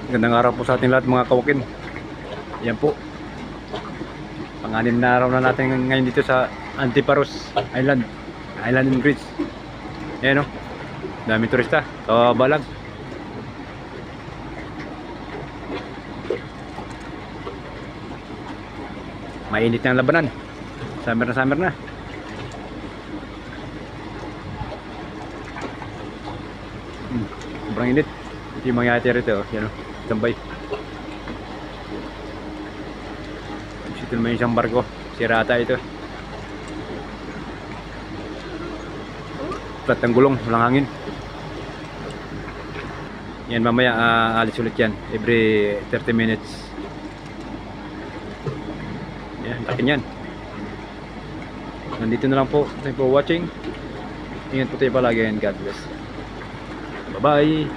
Gandang araw po sa ating lahat mga kawakin. Yan po. Pang-anim na araw na natin ngayon dito sa Antiparos Island. Island in Greece. Ayan o. Daming turista. Kabalag. Mainit na ang labanan. Summer na summer na. Sobrang init. Ito yung mangyayari rito. Yan o. Tambay. Ito naman yung isang barko. Sirata ito. Flat ang gulong. Walang hangin. Yan mamaya alis ulit yan. Every 30 minutes. Yan. Takin yan. Nandito na lang po. Thank you for watching. Ingat po tayo palagi and God bless. Bye bye.